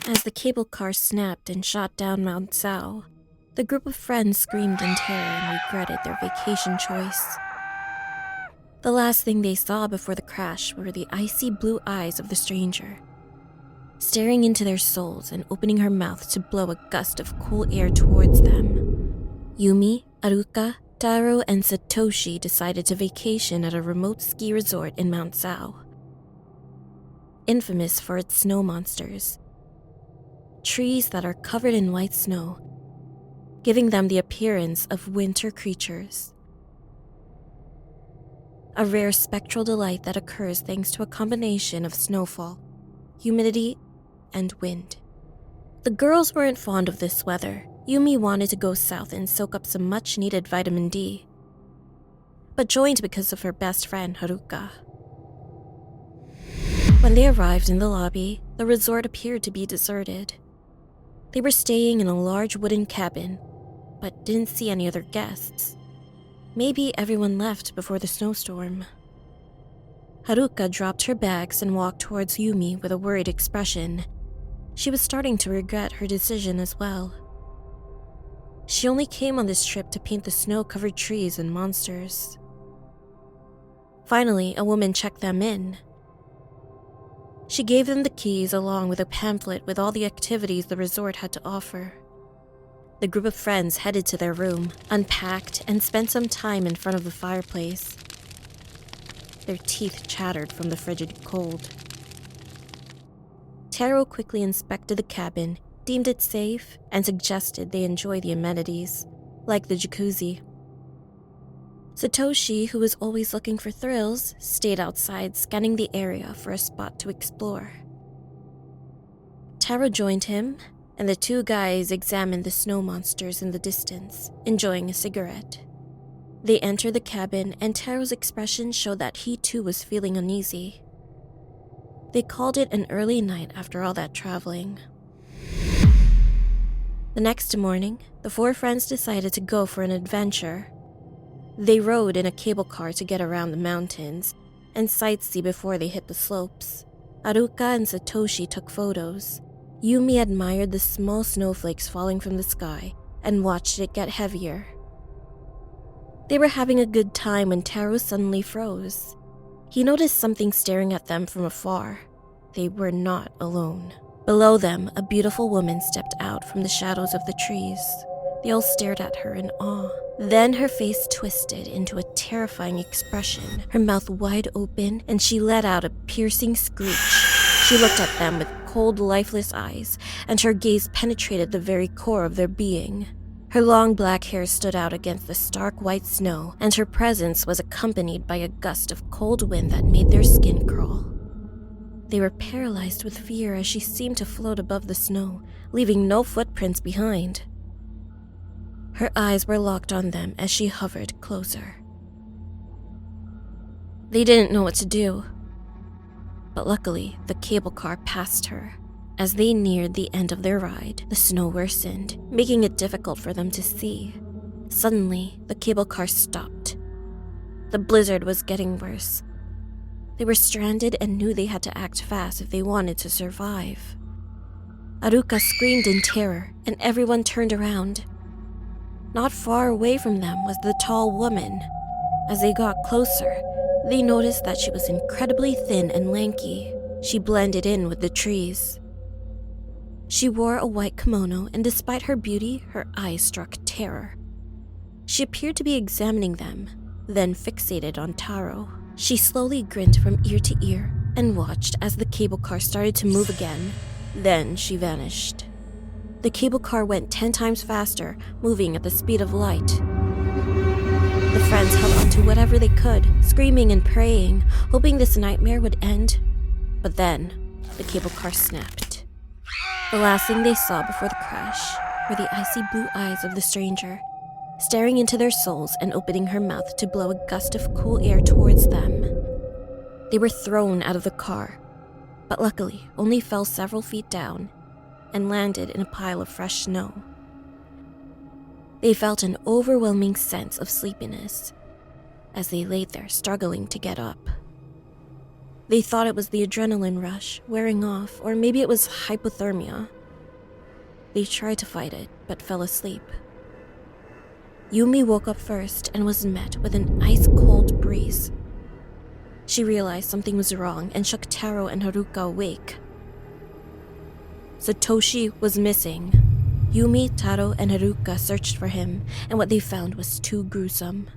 As the cable car snapped and shot down Mount Sao, the group of friends screamed in terror and regretted their vacation choice. The last thing they saw before the crash were the icy blue eyes of the stranger, staring into their souls and opening her mouth to blow a gust of cool air towards them. Yumi, Aruka, Taro, and Satoshi decided to vacation at a remote ski resort in Mount Sao, infamous for its snow monsters. Trees that are covered in white snow, giving them the appearance of winter creatures. A rare spectral delight that occurs thanks to a combination of snowfall, humidity, and wind. The girls weren't fond of this weather. Yumi wanted to go south and soak up some much-needed vitamin D, but joined because of her best friend, Haruka. When they arrived in the lobby, the resort appeared to be deserted. They were staying in a large wooden cabin, but didn't see any other guests. Maybe everyone left before the snowstorm. Haruka dropped her bags and walked towards Yumi with a worried expression. She was starting to regret her decision as well. She only came on this trip to paint the snow-covered trees and monsters. Finally, a woman checked them in. She gave them the keys along with a pamphlet with all the activities the resort had to offer. The group of friends headed to their room, unpacked, and spent some time in front of the fireplace. Their teeth chattered from the frigid cold. Taro quickly inspected the cabin, deemed it safe, and suggested they enjoy the amenities, like the jacuzzi. Satoshi, who was always looking for thrills, stayed outside scanning the area for a spot to explore. Taro joined him, and the two guys examined the snow monsters in the distance, enjoying a cigarette. They entered the cabin, and Taro's expression showed that he too was feeling uneasy. They called it an early night after all that traveling. The next morning, the four friends decided to go for an adventure. They rode in a cable car to get around the mountains and sightsee before they hit the slopes. Aruka and Satoshi took photos. Yumi admired the small snowflakes falling from the sky and watched it get heavier. They were having a good time when Taro suddenly froze. He noticed something staring at them from afar. They were not alone. Below them, a beautiful woman stepped out from the shadows of the trees. They all stared at her in awe. Then her face twisted into a terrifying expression, her mouth wide open, and she let out a piercing screech. She looked at them with cold, lifeless eyes, and her gaze penetrated the very core of their being. Her long black hair stood out against the stark white snow, and her presence was accompanied by a gust of cold wind that made their skin crawl. They were paralyzed with fear as she seemed to float above the snow, leaving no footprints behind. Her eyes were locked on them as she hovered closer. They didn't know what to do, but luckily the cable car passed her. As they neared the end of their ride, the snow worsened, making it difficult for them to see. Suddenly, the cable car stopped. The blizzard was getting worse. They were stranded and knew they had to act fast if they wanted to survive. Aruka screamed in terror, and everyone turned around. Not far away from them was the tall woman. As they got closer, they noticed that she was incredibly thin and lanky. She blended in with the trees. She wore a white kimono, and despite her beauty, her eyes struck terror. She appeared to be examining them, then fixated on Taro. She slowly grinned from ear to ear and watched as the cable car started to move again. Then she vanished. The cable car went 10 times faster, moving at the speed of light. The friends held on to whatever they could, screaming and praying, hoping this nightmare would end. But then, the cable car snapped. The last thing they saw before the crash were the icy blue eyes of the stranger, staring into their souls and opening her mouth to blow a gust of cool air towards them. They were thrown out of the car, but luckily only fell several feet down and landed in a pile of fresh snow. They felt an overwhelming sense of sleepiness as they laid there struggling to get up. They thought it was the adrenaline rush wearing off, or maybe it was hypothermia. They tried to fight it, but fell asleep. Yumi woke up first and was met with an ice-cold breeze. She realized something was wrong and shook Taro and Haruka awake. Satoshi was missing. Yumi, Taro, and Haruka searched for him, and what they found was too gruesome.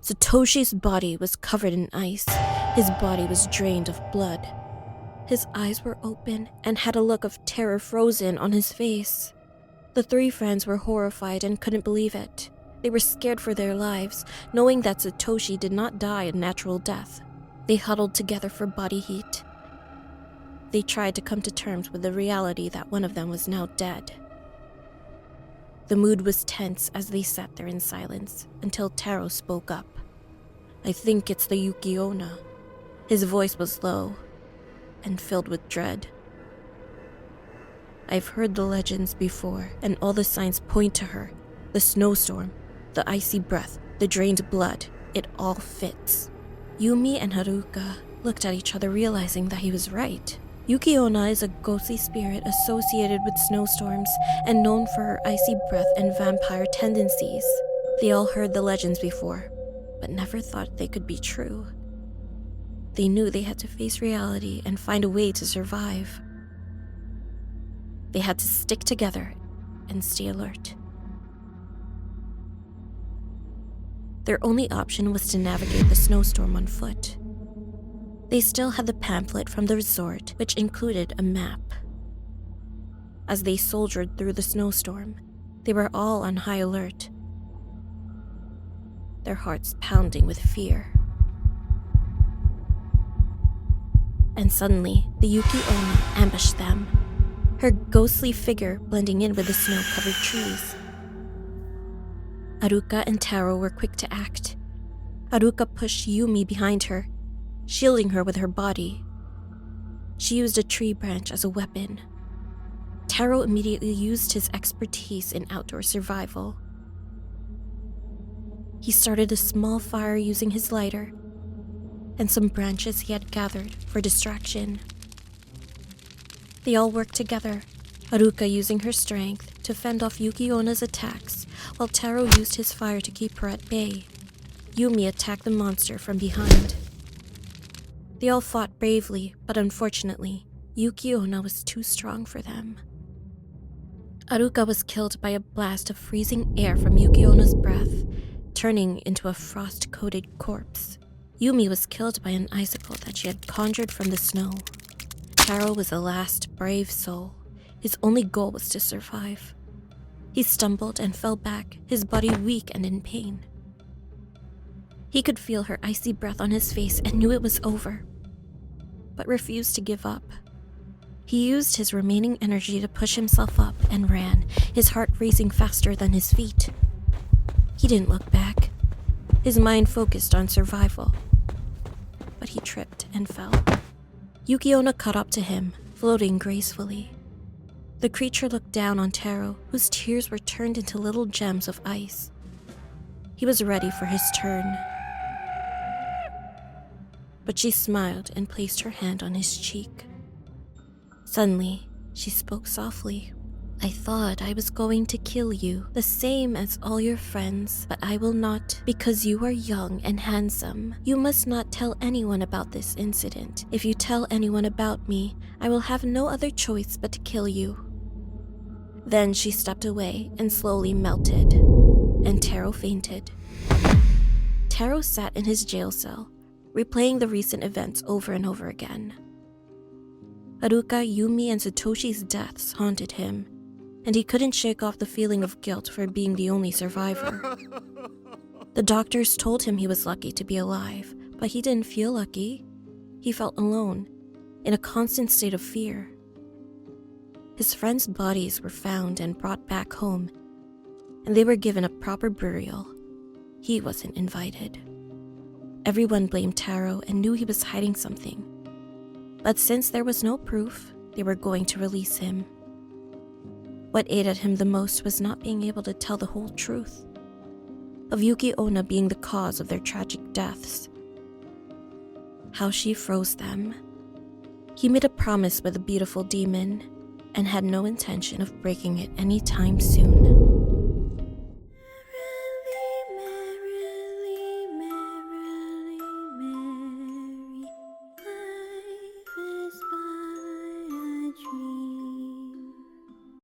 Satoshi's body was covered in ice. His body was drained of blood. His eyes were open and had a look of terror frozen on his face. The three friends were horrified and couldn't believe it. They were scared for their lives, knowing that Satoshi did not die a natural death. They huddled together for body heat. They tried to come to terms with the reality that one of them was now dead. The mood was tense as they sat there in silence until Taro spoke up. "I think it's the YUKI Onna." His voice was low and filled with dread. "I've heard the legends before, and all the signs point to her. The snowstorm, the icy breath, the drained blood, it all fits." Yumi and Haruka looked at each other, realizing that he was right. Yuki Onna is a ghostly spirit associated with snowstorms and known for her icy breath and vampire tendencies. They all heard the legends before, but never thought they could be true. They knew they had to face reality and find a way to survive. They had to stick together and stay alert. Their only option was to navigate the snowstorm on foot. They still had the pamphlet from the resort, which included a map. As they soldiered through the snowstorm, they were all on high alert, their hearts pounding with fear. And suddenly, the Yuki Onna ambushed them, her ghostly figure blending in with the snow-covered trees. Haruka and Taro were quick to act. Haruka pushed Yumi behind her, shielding her with her body. She used a tree branch as a weapon. Taro immediately used his expertise in outdoor survival. He started a small fire using his lighter and some branches he had gathered for distraction. They all worked together, Haruka using her strength to fend off Yuki Onna's attacks, while Taro used his fire to keep her at bay. Yumi attacked the monster from behind. They all fought bravely, but unfortunately, Yuki Onna was too strong for them. Haruka was killed by a blast of freezing air from Yuki Onna's breath, turning into a frost-coated corpse. Yumi was killed by an icicle that she had conjured from the snow. Taro was the last brave soul. His only goal was to survive. He stumbled and fell back, his body weak and in pain. He could feel her icy breath on his face and knew it was over, but refused to give up. He used his remaining energy to push himself up and ran, his heart racing faster than his feet. He didn't look back. His mind focused on survival, but he tripped and fell. Yuki Onna caught up to him, floating gracefully. The creature looked down on Taro, whose tears were turned into little gems of ice. He was ready for his turn, but she smiled and placed her hand on his cheek. Suddenly, she spoke softly. "I thought I was going to kill you, the same as all your friends, but I will not, because you are young and handsome. You must not tell anyone about this incident. If you tell anyone about me, I will have no other choice but to kill you." Then she stepped away and slowly melted, and Taro fainted. Taro sat in his jail cell, replaying the recent events over and over again. Haruka, Yumi, and Satoshi's deaths haunted him, and he couldn't shake off the feeling of guilt for being the only survivor. The doctors told him he was lucky to be alive, but he didn't feel lucky. He felt alone, in a constant state of fear. His friends' bodies were found and brought back home, and they were given a proper burial. He wasn't invited. Everyone blamed Taro and knew he was hiding something. But since there was no proof, they were going to release him. What aided him the most was not being able to tell the whole truth of Yuki Onna being the cause of their tragic deaths. how she froze them. He made a promise with the beautiful demon and had no intention of breaking it anytime soon.